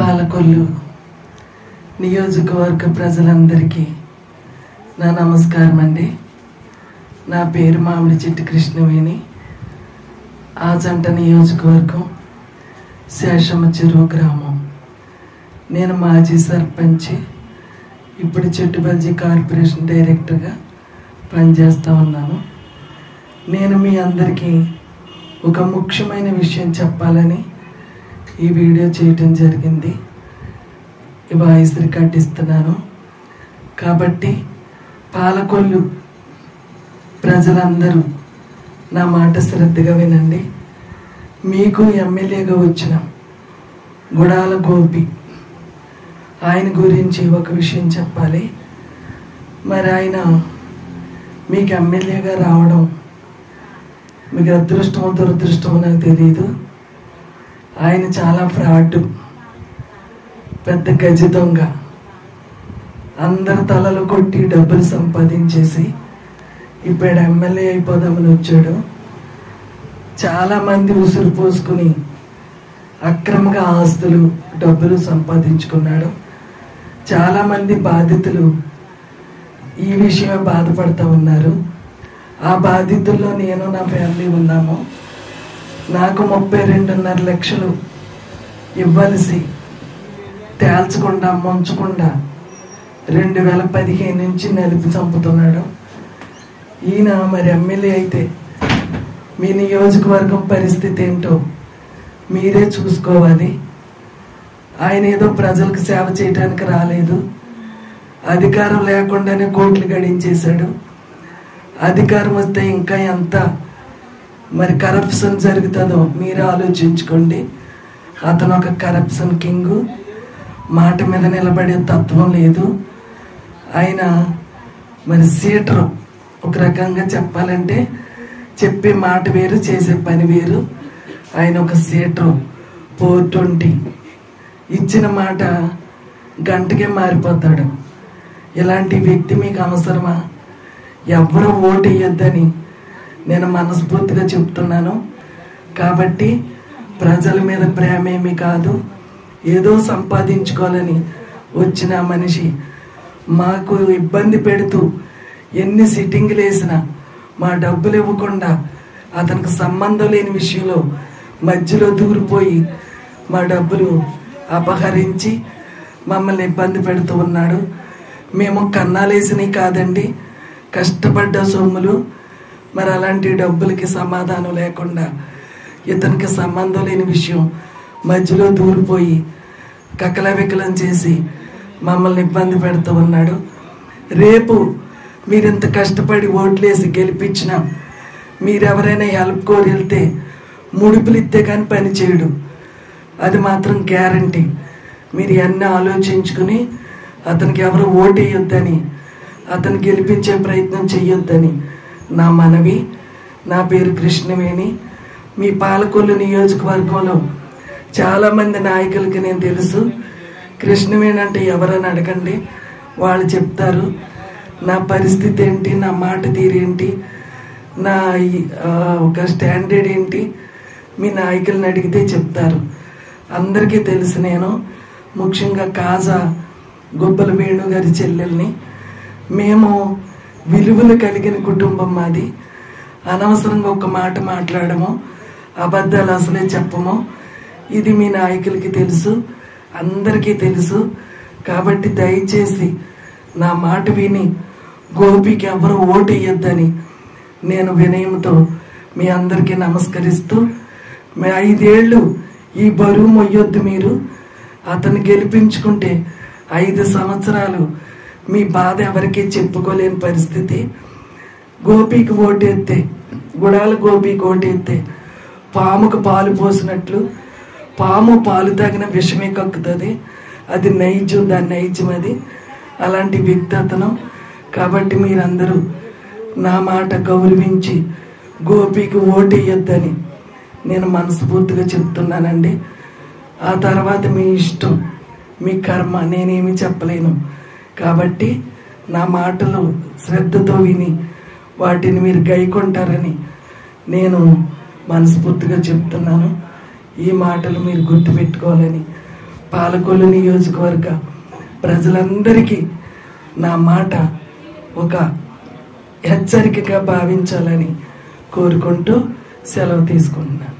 పాలకొల్లు నియోజకవర్గ ప్రజలందరికీ నా నమస్కారం అండి. నా పేరు మామిడి చెట్టు కృష్ణవేణి. ఆజంట నియోజకవర్గం, శేషమ్మ చెరువు గ్రామం. నేను మాజీ సర్పంచ్, ఇప్పుడు చెట్టుబల్జీ కార్పొరేషన్ డైరెక్టర్గా పనిచేస్తూ ఉన్నాను. నేను మీ అందరికీ ఒక ముఖ్యమైన విషయం చెప్పాలని ఈ వీడియో చేయటం జరిగింది. ఈ వాయిస్ రికార్డ్ ఇస్తున్నాను. కాబట్టి పాలకొల్లు ప్రజలందరూ నా మాట శ్రద్ధగా వినండి. మీకు ఎమ్మెల్యేగా వచ్చిన గుడాల గోపి, ఆయన గురించి ఒక విషయం చెప్పాలి. మరి ఆయన మీకు ఎమ్మెల్యేగా రావడం మీకు అదృష్టమో దురదృష్టమో నాకు తెలియదు. ఆయన చాలా ఫ్రాడ్, పెద్ద గజ దొంగ. అందరి తలలు కొట్టి డబ్బులు సంపాదించేసి ఇప్పుడు ఎమ్మెల్యే అయిపోదామని వచ్చాడు. చాలా మంది ఉసురు పోసుకుని అక్రమంగా ఆస్తులు డబ్బులు సంపాదించుకున్నాడు. చాలా మంది బాధితులు ఈ విషయమే బాధపడుతూ ఉన్నారు. ఆ బాధితుల్లో నేను నా ఫ్యామిలీ ఉన్నాము. నాకు 32.5 లక్షలు ఇవ్వాల్సి తేల్చకుండా ముంచకుండా 2015 నుంచి నలిపి చంపుతున్నాడు ఈయన. మరి ఎమ్మెల్యే అయితే మీ నియోజకవర్గం పరిస్థితి ఏంటో మీరే చూసుకోవాలి. ఆయన ఏదో ప్రజలకు సేవ చేయడానికి రాలేదు. అధికారం లేకుండానే కోట్లు గడించేశాడు. అధికారం వస్తే ఇంకా ఎంత మరి కరప్షన్ జరుగుతుందో మీరు ఆలోచించుకోండి. అతను ఒక కరప్షన్ కింగ్. మాట మీద నిలబడే తత్వం లేదు. ఆయన మరి సీటరు. ఒక రకంగా చెప్పాలంటే చెప్పే మాట వేరు, చేసే పని వేరు. ఆయన ఒక సీటరు. 420 ఇచ్చిన మాట గంటకే మారిపోతాడు. ఇలాంటి వ్యక్తి మీకు అవసరమా? ఎవరు ఓటు వేయొద్దని నేను మనస్ఫూర్తిగా చెప్తున్నాను. కాబట్టి ప్రజల మీద ప్రేమేమీ కాదు, ఏదో సంపాదించుకోవాలని వచ్చిన మనిషి మాకు ఇబ్బంది పెడుతూ ఎన్ని సిట్టింగ్లు వేసినా మా డబ్బులు ఇవ్వకుండా అతనికి సంబంధం లేని విషయంలో మధ్యలో దూరిపోయి మా డబ్బులు అపహరించి మమ్మల్ని ఇబ్బంది పెడుతూ ఉన్నాడు. మేము కన్నాలేసినవి కాదండి, కష్టపడ్డ సొమ్ములు. మరి అలాంటి డబ్బులకి సమాధానం లేకుండా ఇతనికి సంబంధం లేని విషయం మధ్యలో దూరిపోయి కకలవికలం చేసి మమ్మల్ని ఇబ్బంది పెడుతూ ఉన్నాడు. రేపు మీరింత కష్టపడి ఓట్లేసి గెలిపించినా మీరెవరైనా హెల్ప్ కోరి వెళ్తే ముడుపులు ఇస్తే కానీ పని చేయడు. అది మాత్రం గ్యారంటీ. మీరు అన్నీ ఆలోచించుకుని అతనికి ఎవరు ఓటు వేయొద్దని, అతను గెలిపించే ప్రయత్నం చెయ్యొద్దని నా మనవి. నా పేరు కృష్ణవేణి. మీ పాలకొల్లు నియోజకవర్గంలో చాలామంది నాయకులకి నేను తెలుసు. కృష్ణవేణి అంటే ఎవరని అడగండి, వాళ్ళు చెప్తారు. నా పరిస్థితి ఏంటి, నా మాట తీరేంటి, నా ఒక స్టాండర్డ్ ఏంటి మీ నాయకులను అడిగితే చెప్తారు. అందరికీ తెలుసు. నేను ముఖ్యంగా కాజా గొబ్బల వేణు గారి చెల్లెల్ని. మేము విలువలు కలిగిన కుటుంబం మాది. అనవసరంగా ఒక మాట మాట్లాడము, అబద్ధాలు అసలే చెప్పము. ఇది మీ నాయకులకి తెలుసు, అందరికీ తెలుసు. కాబట్టి దయచేసి నా మాట విని గోపికి ఎవరు ఓటు వేయొద్దని నేను వినయంతో మీ అందరికీ నమస్కరిస్తూ, 5 ఏళ్ళు ఈ బరువు మొయ్యొద్దు. మీరు అతను గెలిపించుకుంటే 5 సంవత్సరాలు మీ బాధ ఎవరికీ చెప్పుకోలేని పరిస్థితి. గోపికి ఓటేస్తే, గుడాల గోపికి ఓటేస్తే పాముకు పాలు పోసినట్లు పాము పాలు తాగిన విషమే కక్కుతుంది. అది నైజం, దాని నైజం అది. అలాంటి వ్యక్తి అతను. కాబట్టి మీరందరూ నా మాట గౌరవించి గోపికి ఓటు వేయొద్దని నేను మనస్ఫూర్తిగా చెప్తున్నానండి. ఆ తర్వాత మీ ఇష్టం, మీ కర్మ, నేనేమి చెప్పలేను. కాబట్టి నా మాటలు శ్రద్ధతో విని వాటిని మీరు గైకొంటారని నేను మనస్ఫూర్తిగా చెప్తున్నాను. ఈ మాటలు మీరు గుర్తుపెట్టుకోవాలని పాలకొల్లు నియోజకవర్గ ప్రజలందరికీ నా మాట ఒక హెచ్చరికగా భావించాలని కోరుకుంటూ సెలవు తీసుకుంటున్నాను.